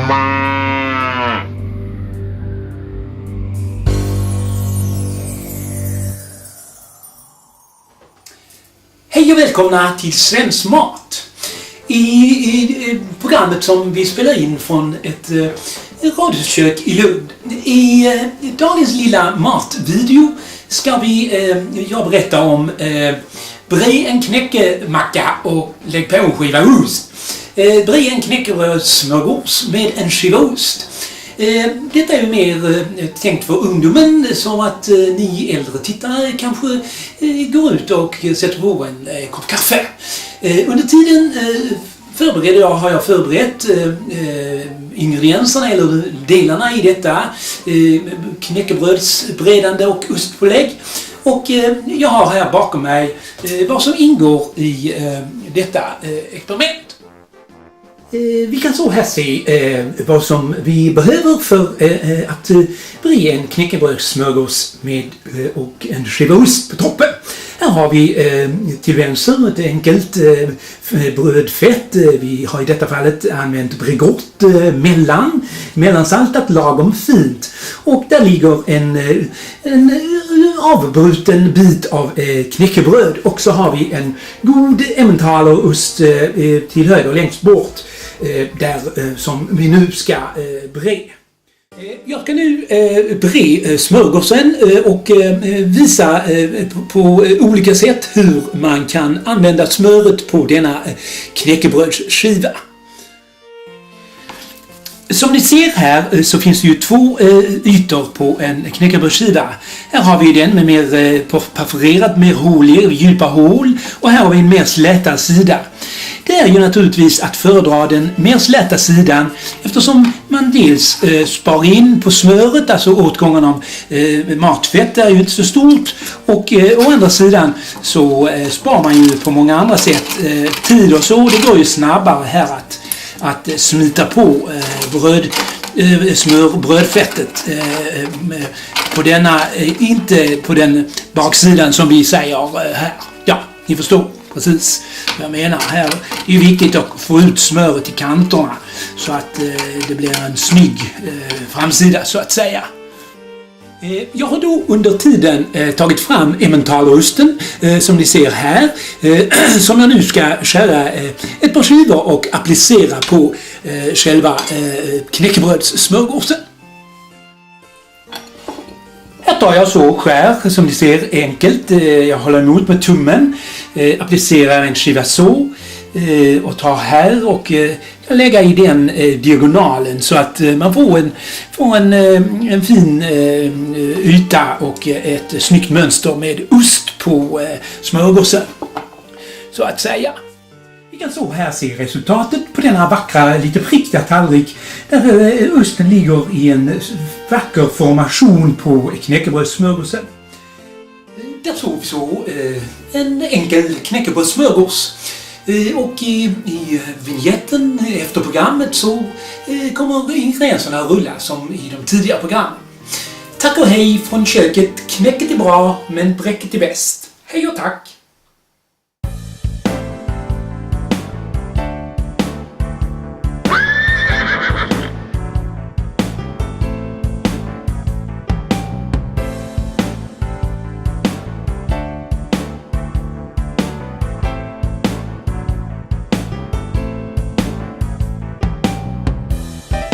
Hej och välkomna till Svensk Mat. I programmet som vi spelar in från ett radiokök i Lund. I dagens lilla matvideo ska jag berätta om bre en knäckemacka och lägg på en skiva ost. Bre en knäckebrödssmörgås med en skiva ost. Detta är ju mer tänkt för ungdomen, så att ni äldre tittare kanske går ut och sätter på en kopp kaffe. Under tiden har jag förberett ingredienserna eller delarna i detta knäckebrödsbredande och ostpålägg. Och jag har här bakom mig vad som ingår i detta experiment. Vi kan så här se vad som vi behöver för att bre en knäckebrödssmörgås med och en skiva ost på toppen. Här har vi till vänster ett enkelt brödfett. Vi har i detta fallet använt Bregott mellansaltat lagom fint. Och där ligger en avbruten bit av knäckebröd. Och så har vi en god Emmentaler-ost till höger längst bort. Där som vi nu ska bre. Jag ska nu bre smörgåsen och visa på olika sätt hur man kan använda smöret på denna knäckebrödsskiva. Som ni ser här så finns det ju två ytor på en knäckebrödsskiva. Här har vi den med mer perforerat, mer hålig, djupa hål, och här har vi en mer släta sida. Det är ju naturligtvis att föredra den mer släta sidan, eftersom man dels sparar in på smöret, alltså åtgången av matfett är ju inte så stort, och å andra sidan så sparar man ju på många andra sätt tid och så. Det går ju snabbare här att smita på brödfettet på denna, inte på den baksidan som vi säger här. Ja, ni förstår precis vad jag menar. Här är ju viktigt att få ut smöret i kanterna så att det blir en snygg framsida så att säga. Jag har då under tiden tagit fram Emmentaler-osten som ni ser här, som jag nu ska skära ett par skivor och applicera på själva knäckebrödssmörgåsen. Här tar jag så skär som ni ser enkelt. Jag håller emot med tummen, applicerar en skiva så och tar här och jag lägger i den diagonalen så att man får en fin yta och ett snyggt mönster med ost på smörgåsen så att säga. Vi kan så här se resultatet på denna vackra, lite prickiga tallrik där osten ligger i en vacker formation på knäckebrödssmörgåsen. Där såg vi så en enkel knäckebrödssmörgås. Och i vignetten efter programmet så kommer ingredienserna att rulla som i de tidigare programmen. Tack och hej från köket. Knäcket är bra men bräcket är bäst. Hej och tack!